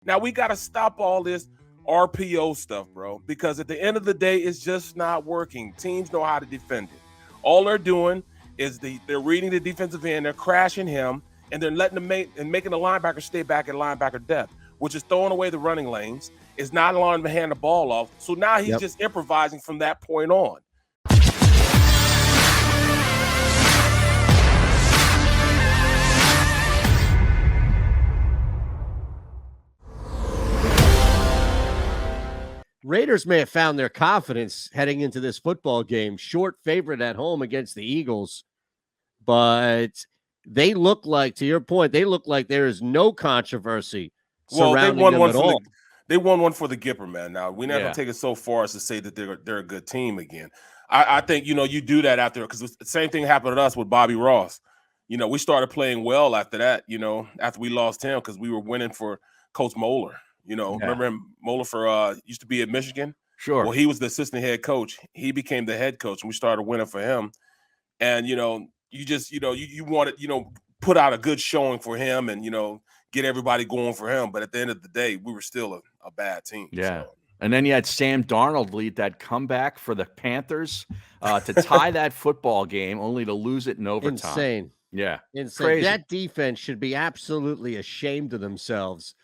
Now we got to stop all this RPO stuff, bro, because at the end of the day, it's just not working. Teams know how to defend it. All they're doing is they're reading the defensive end, they're crashing him, and they're letting them making the linebacker stay back at linebacker depth, which is throwing away the running lanes. Is not allowing him to hand the ball off. So now he's just improvising from that point on. Raiders may have found their confidence heading into this football game. Short favorite at home against the Eagles. But they look like, to your point, they look like there is no controversy surrounding them at all. They won one for the Gipper, man. Now, we're not going to take it so far as to say that they're a good team again. I think, you do that after, because the same thing happened to us with Bobby Ross. We started playing well after that, after we lost him, because we were winning for Coach Moeller. Remember him, Moeller used to be at Michigan? Sure. Well, he was the assistant head coach. He became the head coach, and we started winning for him. And, you just, you wanted, put out a good showing for him and, get everybody going for him. But at the end of the day, we were still a bad team. Yeah. So. And then you had Sam Darnold lead that comeback for the Panthers to tie that football game, only to lose it in overtime. Insane. Yeah. Insane. Crazy. That defense should be absolutely ashamed of themselves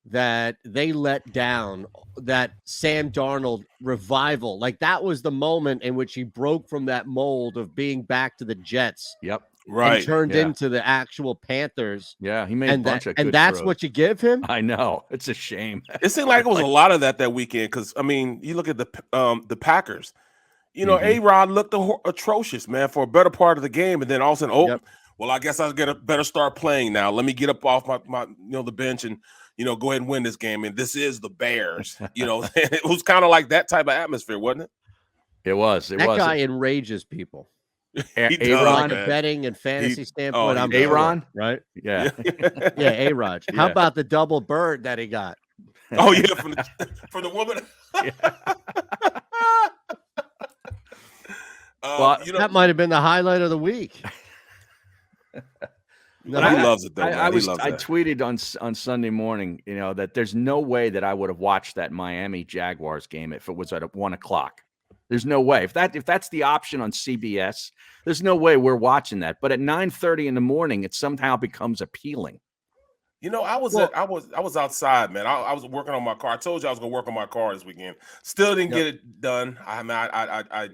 that they let down that Sam Darnold revival. Like, that was the moment in which he broke from that mold of being back to the Jets. Yep. Right. And turned into the actual Panthers. Yeah, he made a bunch of good and that's throws. what you give him? I know. It's a shame. It seemed like it was a lot of that weekend because, you look at the Packers. A-Rod looked atrocious, man, for a better part of the game. And then all of a sudden, well, I guess I better start playing now. Let me get up off my the bench and, go ahead and win this game. And this is the Bears. It was kind of like that type of atmosphere, wasn't it? It was. That guy enrages people. A-Ron, like a betting and fantasy standpoint. I'm A-Ron, right? Yeah. Yeah, A-Rod. How about the double bird that he got? Oh, yeah, from the woman. That might have been the highlight of the week. No, he loves it, though. I tweeted on Sunday morning, that there's no way that I would have watched that Miami Jaguars game if it was at 1:00. There's no way. If that's the option on CBS, there's no way we're watching that. But at 9:30 in the morning, it somehow becomes appealing. I was outside, man. I was working on my car. I told you I was gonna work on my car this weekend. Still didn't get it done. I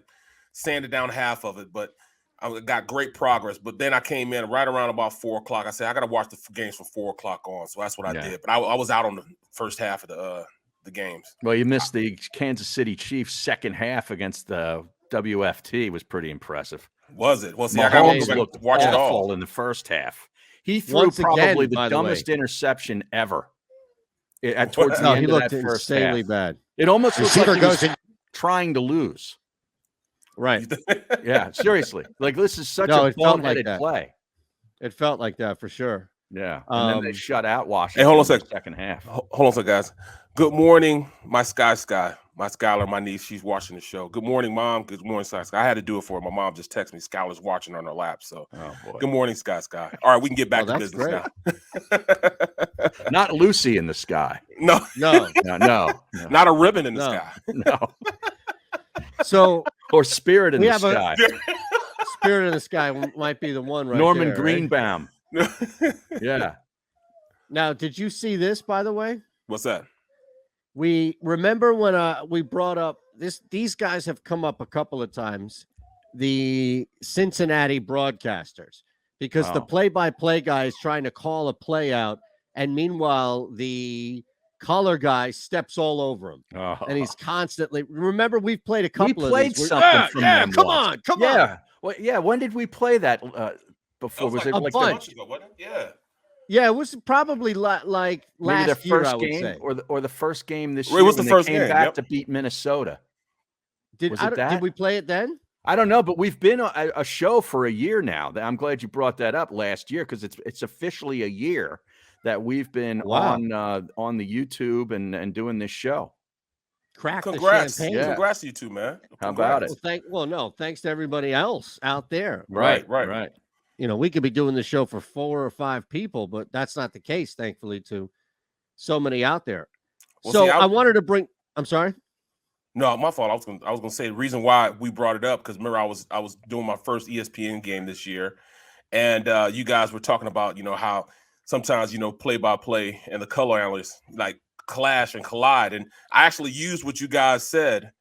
sanded down half of it, but I got great progress. But then I came in right around about 4:00. I said I got to watch the games from 4:00 on. So that's what I did. But I was out on the first half of the games. Well, you missed the Kansas City Chiefs second half against the WFT. Was pretty impressive. Was it? Well, see, I got to watch it all in the first half. He threw probably the dumbest interception ever. Towards the end of that first half. Insanely bad. It almost looks like he was trying to lose. Right. Yeah, seriously. Like, this is such a boneheaded play. It felt like that for sure. Yeah. And then they shut out Washington. Hey, hold on a second. Second half. Hold on a second, guys. Good morning, my Sky. My Skylar, my niece, she's watching the show. Good morning, Mom. Good morning, Sky. I had to do it for her. My mom just texted me. Skylar's watching on her lap. So, good morning, Sky. All right, we can get back to business now. Not Lucy in the sky. No. Not a ribbon in the sky. No. So, or Spirit in the sky. Spirit in the sky might be the one right Norman there, Greenbaum. Right? Yeah. Now, did you see this, by the way? What's that? We remember when we brought up this. These guys have come up a couple of times, the Cincinnati broadcasters, because the play-by-play guy is trying to call a play out, and meanwhile the color guy steps all over him, and he's constantly. Remember, we've played a couple. We played of these. something from them. Come on. Well, yeah. When did we play that? Before was it like a bunch? Ago, wasn't it? Yeah, it was probably like maybe last the year, first I would game, say. or the first game this year. It was the when first they came game back to beat Minnesota. Did we play it then? I don't know, but we've been a show for a year now. I'm glad you brought that up last year, because it's officially a year that we've been on the YouTube and doing this show. Congrats. The champagne. Yeah. Congrats to you two, man. How about it? Thanks to everybody else out there. Right. We could be doing the show for 4 or 5 people, but that's not the case, thankfully, to so many out there. Well, So see, I wanted to bring. I'm sorry. No, my fault. I was gonna say the reason why we brought it up because remember I was doing my first ESPN game this year, and you guys were talking about how sometimes play by play and the color analysts like clash and collide, and I actually used what you guys said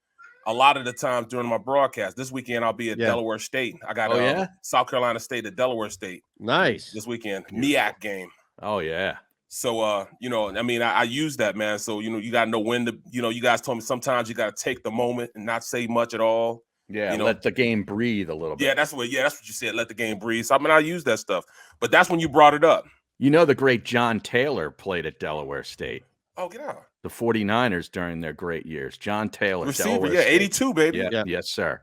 a lot of the times during my broadcast. This weekend I'll be at Delaware State. I got South Carolina State at Delaware State. Nice. This weekend, MEAC game. Oh yeah. So, I use that, man. So, you got to know when to, you guys told me sometimes you got to take the moment and not say much at all. Yeah. Let the game breathe a little bit. Yeah, that's what you said. Let the game breathe. So, I use that stuff. But that's when you brought it up. The great John Taylor played at Delaware State. Oh, get out. The 49ers during their great years. John Taylor. Receiver, 82, baby. Yeah. Yes, sir.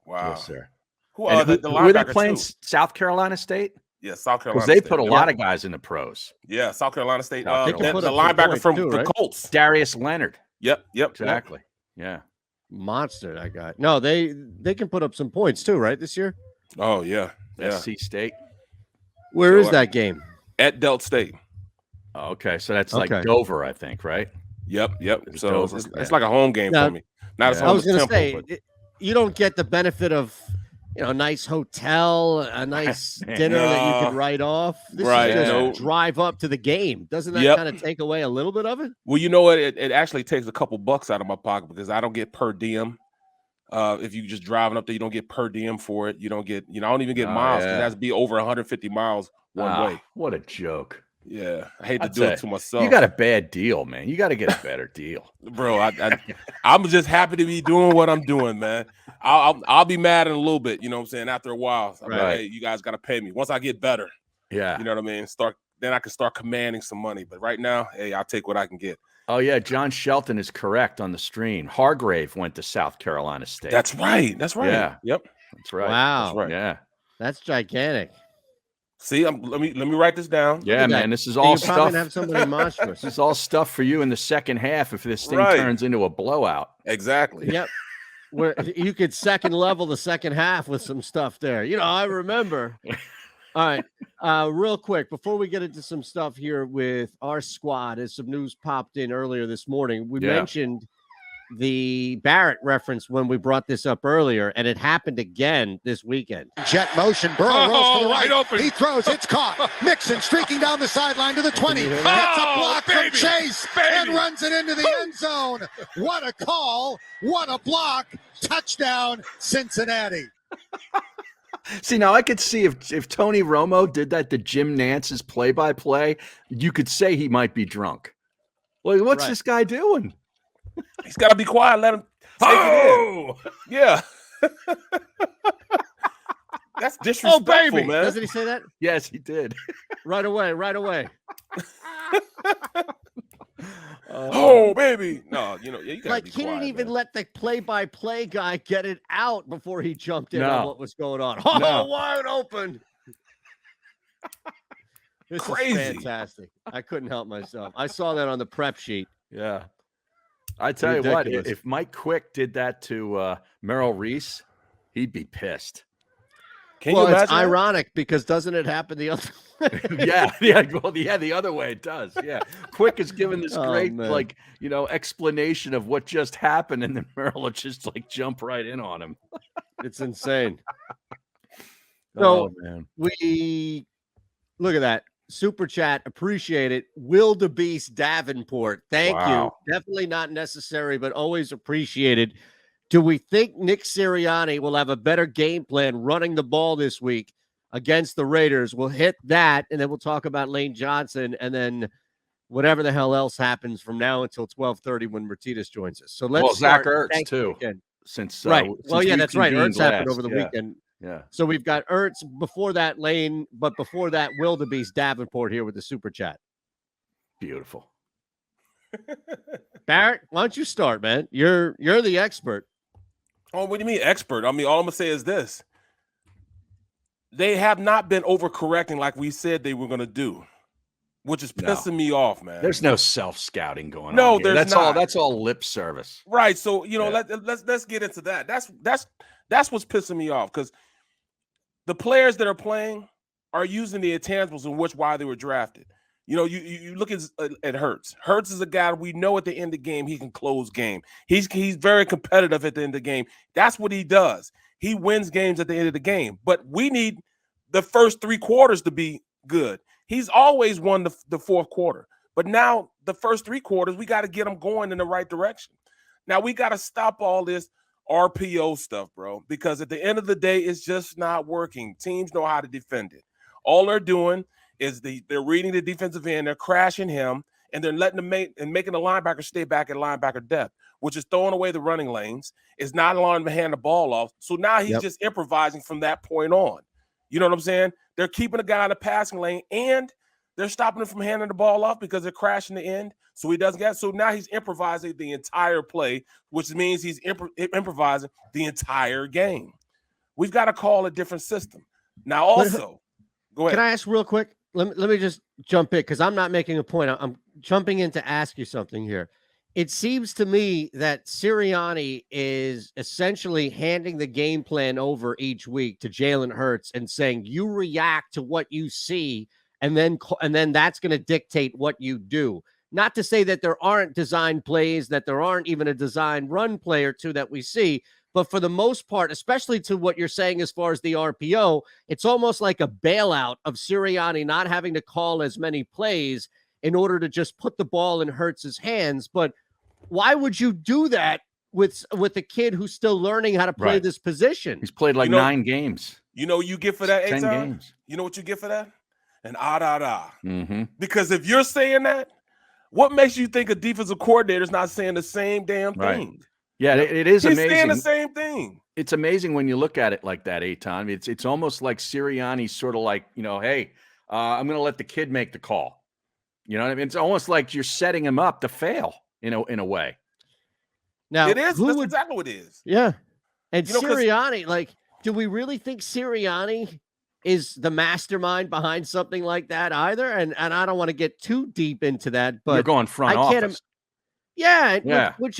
Wow. Yes, sir. Who are the were they playing too? South Carolina State? Yeah, South Carolina. Because they put a lot of guys in the pros. Yeah, South Carolina State. the linebacker from the Colts, Darius Leonard. Yep, exactly. Yeah, monster that guy. No, they can put up some points too, right? This year. Oh yeah. SC State. Where is that game? At Delt State. Oh, okay, so that's like Dover, I think, right? Yep. So it's like a home game for me. Not as I was going to say, you don't get the benefit of a nice hotel, a nice dinner that you can write off. This is just drive up to the game. Doesn't that kind of take away a little bit of it? Well, you know what? It actually takes a couple bucks out of my pocket because I don't get per diem. If you just driving up there, you don't get per diem for it. You don't get, I don't even get miles because it has to be over 150 miles one way. What a joke. Yeah, I hate to do it to myself. You got a bad deal, man. You got to get a better deal, bro. I'm just happy to be doing what I'm doing, man. I'll be mad in a little bit, you know what I'm saying? After a while, I'm like, hey, you guys got to pay me once I get better. Yeah, you know what I mean. Then I can start commanding some money. But right now, hey, I'll take what I can get. Oh yeah, John Shelton is correct on the stream. Hargrave went to South Carolina State. That's right. Yeah. Yep. That's right. Wow. That's right. Yeah. That's gigantic. See, let me write this down. Yeah, man, this is all stuff. Have somebody monstrous. This is all stuff for you in the second half if this thing turns into a blowout. Exactly. Yep. Where you could second level the second half with some stuff there. I remember. All right. Real quick, before we get into some stuff here with our squad, as some news popped in earlier this morning, we mentioned the Barrett reference when we brought this up earlier, and it happened again this weekend. Jet motion, Burrow rolls to the right. Open. He throws, it's caught. Mixon streaking down the sideline to the 20. Gets a block from Chase and runs it into the end zone. What a call. What a block. Touchdown, Cincinnati. See, now I could see if Tony Romo did that to Jim Nance's play-by-play, you could say he might be drunk. Well, what's this guy doing? He's got to be quiet. Let him take it in. Yeah. That's disrespectful, man. Doesn't he say that? Yes, he did. Right away. Oh, baby. No, you gotta be quiet, he didn't even man. let the play-by-play guy get it out before he jumped in on what was going on. Oh, wide open. This Crazy. is fantastic. I couldn't help myself. I saw that on the prep sheet. Yeah. I tell you what, if Mike Quick did that to Merrill Reese, he'd be pissed. Can you imagine it's ironic because doesn't it happen the other way? yeah. The other way it does. Yeah. Quick is giving this great, explanation of what just happened, and then Merrill will just jump right in on him. It's insane. So we look at that. Super chat, appreciate it. Wildebeest Davenport, thank you. Definitely not necessary, but always appreciated. Do we think Nick Sirianni will have a better game plan running the ball this week against the Raiders? We'll hit that, and then we'll talk about Lane Johnson, and then whatever the hell else happens from now until 12:30 when Martinez joins us. So let's Zach Ertz too. Since that's right. Ertz happened over the weekend. Yeah. So we've got Ertz before that, Lane, but before that, Wildebeest Davenport here with the super chat. Beautiful. Barrett, why don't you start, man? You're the expert. Oh, what do you mean expert? I mean, all I'm gonna say is this: they have not been overcorrecting like we said they were gonna do, which is pissing me off, man. There's no self-scouting going on. No, there's not. That's all lip service. Right. So let's get into that. That's what's pissing me off because the players that are playing are using the intangibles in why they were drafted. You know, you look at Hurts. Hurts is a guy we know at the end of the game he can close game. He's very competitive at the end of the game. That's what he does. He wins games at the end of the game. But we need the first 3 quarters to be good. He's always won the fourth quarter. But now the first 3 quarters, we got to get him going in the right direction. Now we got to stop all this RPO stuff, bro, because at the end of the day, it's just not working. Teams know how to defend it. All they're doing is they're reading the defensive end, they're crashing him, and they're letting them making the linebacker stay back at linebacker depth, which is throwing away the running lanes, is not allowing him to hand the ball off. So now he's just improvising from that point on. You know what I'm saying? They're keeping the guy in the passing lane, and they're stopping him from handing the ball off because they're crashing the end. So he doesn't get. So now he's improvising the entire play, which means he's improvising the entire game. We've got to call a different system. Now, also, go ahead. Can I ask real quick? Let me just jump in because I'm not making a point. I'm jumping in to ask you something here. It seems to me that Sirianni is essentially handing the game plan over each week to Jalen Hurts and saying, you react to what you see, and then that's going to dictate what you do. Not to say that there aren't design plays, that there aren't even a design run play or two that we see, but for the most part, especially to what you're saying as far as the RPO, it's almost like a bailout of Sirianni not having to call as many plays in order to just put the ball in Hurts's hands. But why would you do that with a kid who's still learning how to play this position? He's played like 9 games. You know what you get for that, 10 games. You know what you get for that? An ah. Mm-hmm. Because if you're saying that, what makes you think a defensive coordinator is not saying the same damn thing? Yeah, it is amazing. He's saying the same thing. It's amazing when you look at it like that, Eitan. It's almost like Sirianni's sort of like, hey, I'm going to let the kid make the call. You know what I mean? It's almost like you're setting him up to fail in a way. Now, it is. That's exactly what it is. Yeah. And Sirianni, like, do we really think Sirianni is the mastermind behind something like that either? And I don't want to get too deep into that, but you're going front office. Which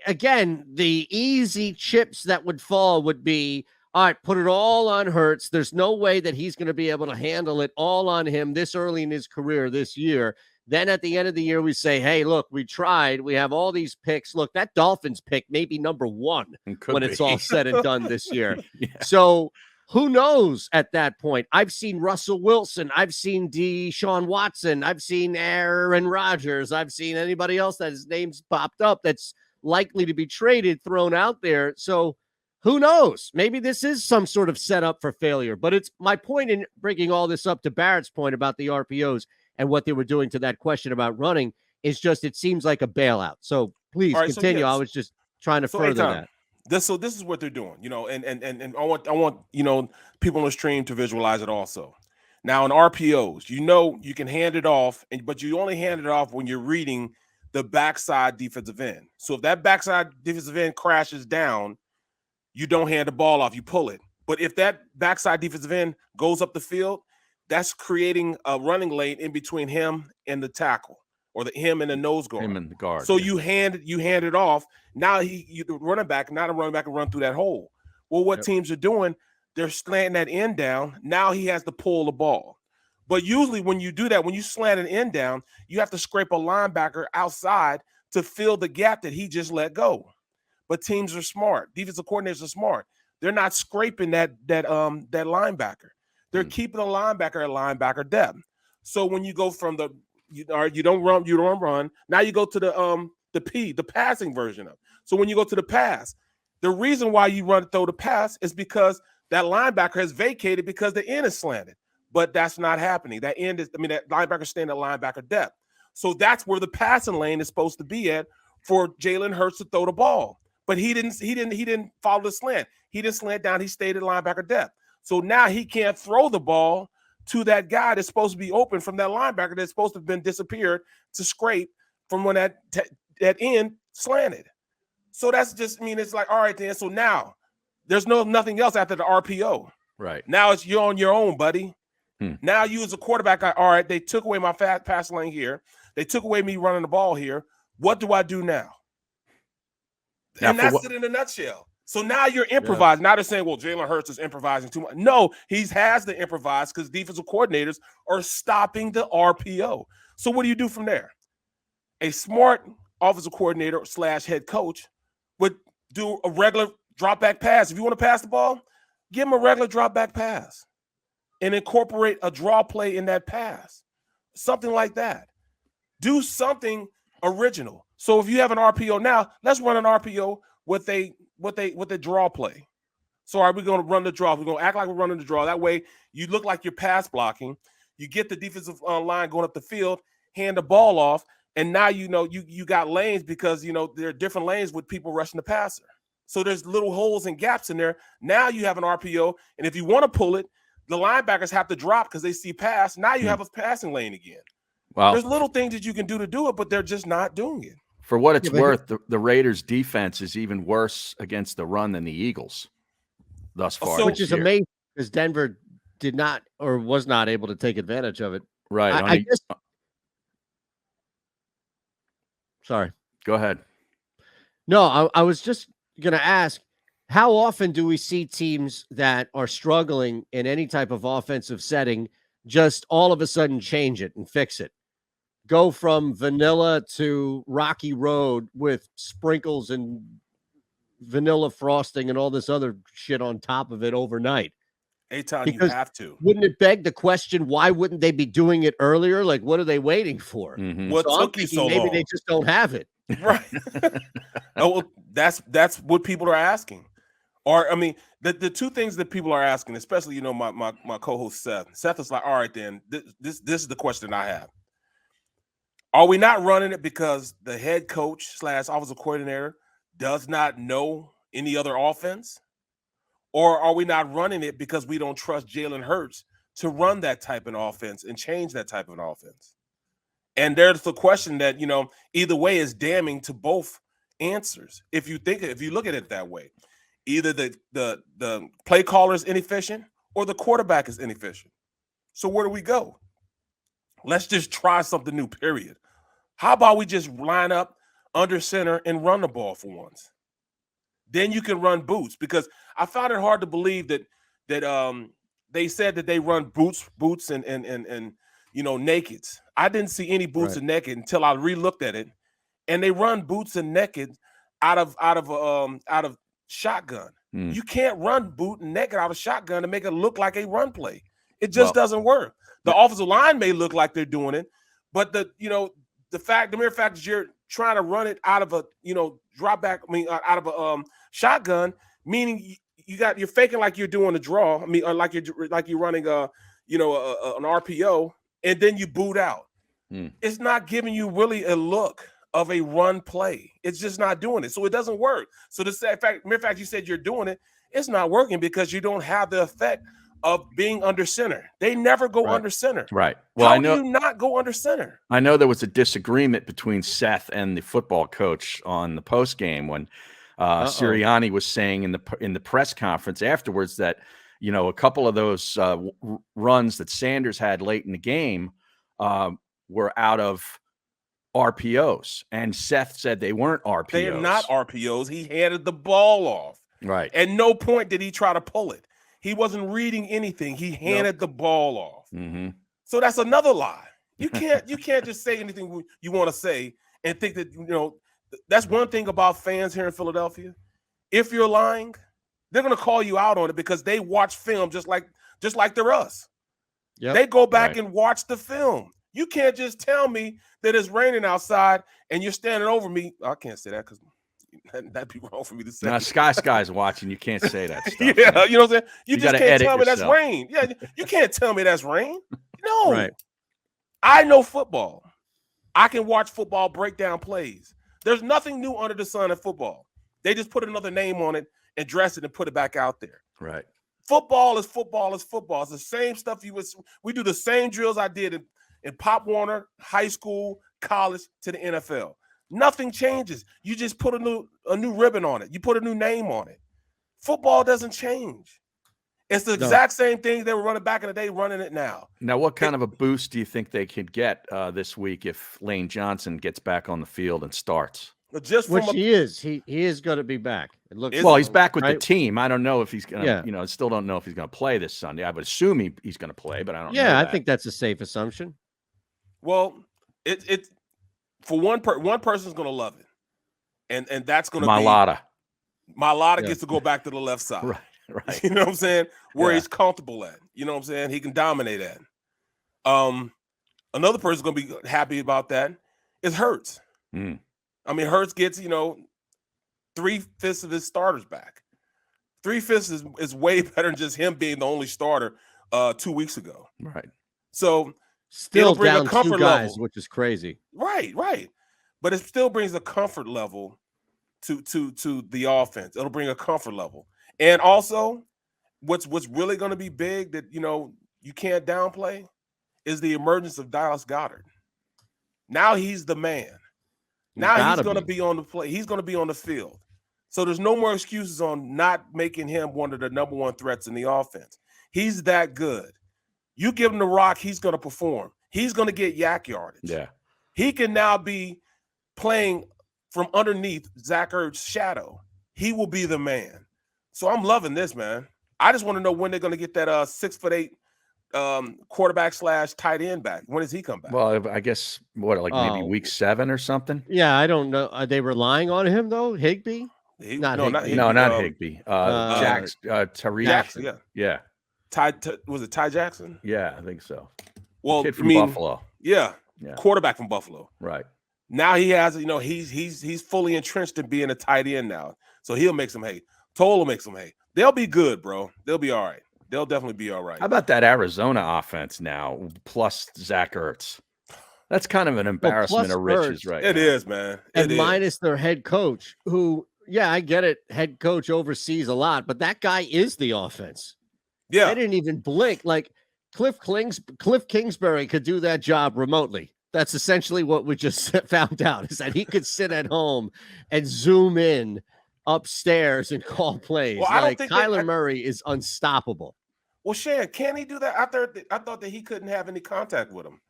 again, the easy chips that would fall would be, all right, put it all on Hurts. There's no way that he's going to be able to handle it all on him this early in his career this year. Then at the end of the year, we say, hey, look, we tried. We have all these picks. Look, that Dolphins pick may be number 1 when it's all said and done this year. So who knows at that point? I've seen Russell Wilson. I've seen Deshaun Watson. I've seen Aaron Rodgers. I've seen anybody else that his name's popped up that's likely to be traded, thrown out there. So who knows? Maybe this is some sort of setup for failure. But it's my point in bringing all this up to Barrett's point about the RPOs and what they were doing to that question about running is just it seems like a bailout. So please continue. I was just trying to further that. This is what they're doing, and I want people on the stream to visualize it also. Now in RPOs, you can hand it off, but you only hand it off when you're reading the backside defensive end. So if that backside defensive end crashes down, you don't hand the ball off, you pull it. But if that backside defensive end goes up the field, that's creating a running lane in between him and the tackle, or him and the nose guard. Him and the guard. So you hand it off. Now the running back, not a running back, can run through that hole. Well, what teams are doing, they're slanting that end down. Now he has to pull the ball. But usually when you do that, when you slant an end down, you have to scrape a linebacker outside to fill the gap that he just let go. But teams are smart. Defensive coordinators are smart. They're not scraping that linebacker. They're keeping the linebacker at linebacker depth. So when you go from you don't run. Now you go to the passing version of it. So when you go to the pass, the reason why you throw the pass is because that linebacker has vacated because the end is slanted. But that's not happening. That linebacker staying at linebacker depth. So that's where the passing lane is supposed to be at for Jalen Hurts to throw the ball. But he didn't follow the slant. He didn't slant down. He stayed at linebacker depth. So now he can't throw the ball to that guy that's supposed to be open from that linebacker that's supposed to have been disappeared to scrape from when that end slanted. So that's just, it's like, all right, then. So now there's nothing else after the RPO. Right. Now you're on your own, buddy. Now you as a quarterback, all right, they took away my fast pass lane here. They took away me running the ball here. What do I do now? And that's it in a nutshell. So now you're improvising. Now they're saying, well, Jalen Hurts is improvising too much. No, he has to improvise because defensive coordinators are stopping the RPO. So what do you do from there? A smart offensive coordinator / head coach would do a regular drop back pass. If you want to pass the ball, give him a regular drop back pass and incorporate a draw play in that pass. Something like that. Do something original. So if you have an RPO now, let's run an RPO with a draw play. So are we going to run the draw? We're going to act like we're running the draw. That way you look like you're pass blocking. You get the defensive line going up the field, hand the ball off, and now you got lanes because there are different lanes with people rushing the passer. So there's little holes and gaps in there. Now you have an RPO, and if you want to pull it, the linebackers have to drop because they see pass. Now you have a passing lane again. Well, there's little things that you can do to do it, but they're just not doing it. For what it's worth, the Raiders' defense is even worse against the run than the Eagles thus far. Which is amazing because Denver did not or was not able to take advantage of it. Right. I guess. Sorry. Go ahead. No, I was just going to ask, how often do we see teams that are struggling in any type of offensive setting just all of a sudden change it and fix it? Go from vanilla to rocky road with sprinkles and vanilla frosting and all this other shit on top of it overnight. Anytime you have to. Wouldn't it beg the question, why wouldn't they be doing it earlier? Like, what are they waiting for? Mm-hmm. What took you so long? Maybe they just don't have it. Right. Oh, well, that's what people are asking. Or, I mean, the two things that people are asking, especially, my co-host Seth. Seth is like, all right, then, this is the question I have. Are we not running it because the head coach / offensive coordinator does not know any other offense? Or are we not running it because we don't trust Jalen Hurts to run that type of offense and change that type of an offense? And there's the question that, either way is damning to both answers. If you look at it that way, either the play caller is inefficient or the quarterback is inefficient. So where do we go? Let's just try something new, period. How about we just line up under center and run the ball for once? Then you can run boots, because I found it hard to believe that they said that they run boots and nakeds. I didn't see any boots and naked until I re-looked at it, and they run boots and naked out of shotgun. You can't run boot and naked out of shotgun to make it look like a run play. It just doesn't work. The offensive line may look like they're doing it, but the mere fact that you're trying to run it out of a drop back, out of a shotgun, meaning you're faking like you're doing a draw. Like you're running an RPO, and then you boot out. It's not giving you really a look of a run play. It's just not doing it, so it doesn't work. So the mere fact you said you're doing it, it's not working because you don't have the effect of being under center. They never go under center. Right. Well, How do you not go under center? I know there was a disagreement between Seth and the football coach on the post game when Sirianni was saying in the press conference afterwards that a couple of those runs that Sanders had late in the game were out of RPOs, and Seth said they weren't RPOs. They are not RPOs. He handed the ball off. Right. At no point did he try to pull it. He wasn't reading anything. He handed the ball off. Mm-hmm. So that's another lie. You can't just say anything you want to say and think that that's one thing about fans here in Philadelphia. If you're lying, they're going to call you out on it because they watch film just like they're us. Yep. They go back and watch the film. You can't just tell me that it's raining outside and you're standing over me. I can't say that because that'd be wrong for me to say. Now, Sky's watching. You can't say that stuff. Yeah, man. you know what I'm saying? You just can't tell me yourself. that's rain. Yeah, you can't tell me that's rain. No. Right. I know football. I can watch football break down plays. There's nothing new under the sun in football. They just put another name on it and dress it and put it back out there. Right. Football is football is football. It's the same stuff we do the same drills I did in Pop Warner, high school, college to the NFL. Nothing changes. You just put a new ribbon on it. You put a new name on it. Football doesn't change. It's the exact same thing they were running back in the day, running it now. Now, what kind of a boost do you think they could get this week if Lane Johnson gets back on the field and starts? Just Which from he is. He is going to be back. It looks Well, he's back with the right? team. I don't know if he's going to, Yeah. I still don't know if he's going to play this Sunday. I would assume he's going to play, but I don't know. Yeah, I that. think that's a safe assumption. well, it for one person's gonna love it, and that's gonna Malata. be Malata Yeah. gets to go back to the left side. Right. You know what I'm saying? Where Yeah. he's comfortable at. You know what I'm saying? He can dominate at. Another person's gonna be happy about that is Hurts. Mm. I mean, Hurts gets 3/5 of his starters back. 3/5 is way better than just him being the only starter 2 weeks ago. Right. So Still bring a down 2 comfort guys, level. which is crazy. right. But it still brings a comfort level to the offense. It'll bring a comfort level. And also, what's really going to be big that you can't downplay is the emergence of Dallas Goedert. Now he's the man. Now he's going to be on the play. He's going to be on the field. So there's no more excuses on not making him one of the number one threats in the offense. He's that good. You give him the rock, he's going to perform. He's going to get yak yardage. Yeah. He can now be playing from underneath Zach Ertz's shadow. He will be the man. So I'm loving this, man. I just want to know when they're going to get that 6'8" quarterback / tight end back. When does he come back? Well, I guess maybe week 7 or something. Yeah, I don't know. Are they relying on him though? Higbee? Not Higbee. Not Higbee. Tariq Jackson. Yeah. Was it Ty Jackson? Yeah, I think so. Well, Kid from Buffalo. Yeah. Quarterback from Buffalo. Right. Now he has, he's fully entrenched in being a tight end now. So he'll make some hay. Toll will make some hay. They'll be good, bro. They'll be all right. They'll definitely be all right. How about that Arizona offense now plus Zach Ertz? That's kind of an embarrassment of riches, right? It is, man. And minus their head coach, who, yeah, I get it. Head coach oversees a lot, but that guy is the offense. Yeah. They didn't even blink. Like Cliff Kingsbury could do that job remotely. That's essentially what we just found out, is that he could sit at home and zoom in upstairs and call plays. Well, like Kyler Murray is unstoppable. Well, Shan, can he do that? I thought that he couldn't have any contact with him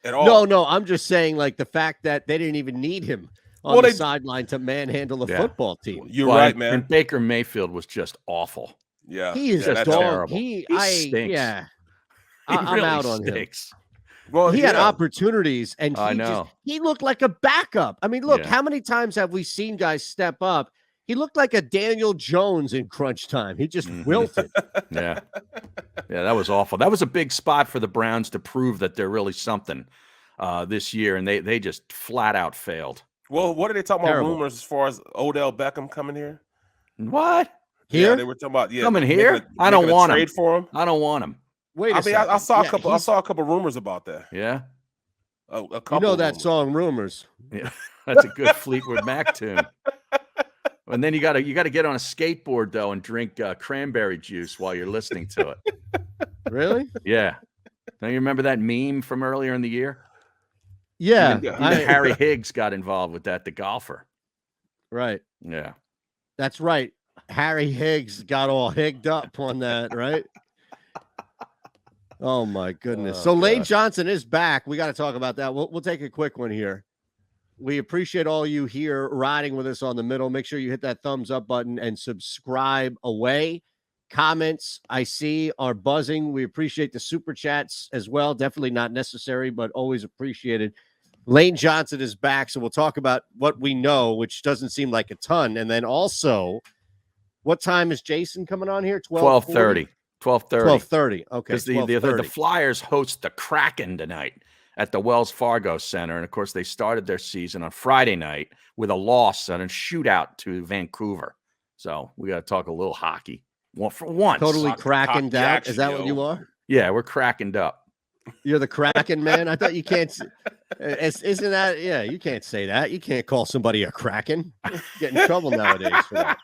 at all. No, I'm just saying, like, the fact that they didn't even need him on the sideline to manhandle a football team. You're right, man. And Baker Mayfield was just awful. Yeah, he is a dog. Terrible. He stinks. Yeah, I'm really out on stinks. him. Well, he had opportunities, and he looked like a backup. I mean, look, how many times have we seen guys step up? He looked like a Daniel Jones in crunch time. He just wilted. Yeah, that was awful. That was a big spot for the Browns to prove that they're really something this year, and they just flat out failed. Well, what are they talking about rumors as far as Odell Beckham coming here? What? Here? Yeah, they were talking about coming here. I don't want him. Trade for him. I don't want him. Wait a second. I saw a couple. I saw a couple rumors about that. Yeah. A couple. You know that song, Rumors. Yeah, that's a good Fleetwood Mac tune. And then you got to get on a skateboard though and drink cranberry juice while you're listening to it. Really? Yeah. Don't you remember that meme from earlier in the year? Yeah. Even Harry Higgs got involved with that, the golfer. Right. Yeah. That's right. Harry Higgs got all higged up on that, right? Oh my goodness. So Lane Johnson is back. We got to talk about that. We'll take a quick one here. We appreciate all you here riding with us on the middle. Make sure you hit that thumbs up button and subscribe away. Comments I see are buzzing. We appreciate the super chats as well. Definitely not necessary, but always appreciated. Lane Johnson is back. So we'll talk about what we know, which doesn't seem like a ton. And then also, what time is Jason coming on here? 12:30. 12:30. Okay. Because the Flyers host the Kraken tonight at the Wells Fargo Center. And of course, they started their season on Friday night with a loss and a shootout to Vancouver. So we got to talk a little hockey. For once. Totally crackened out. Is that what you are? Yeah, we're crackened up. You're the Kraken, man. I thought you can't. Isn't that? Yeah, you can't say that. You can't call somebody a Kraken. Get in trouble nowadays for that.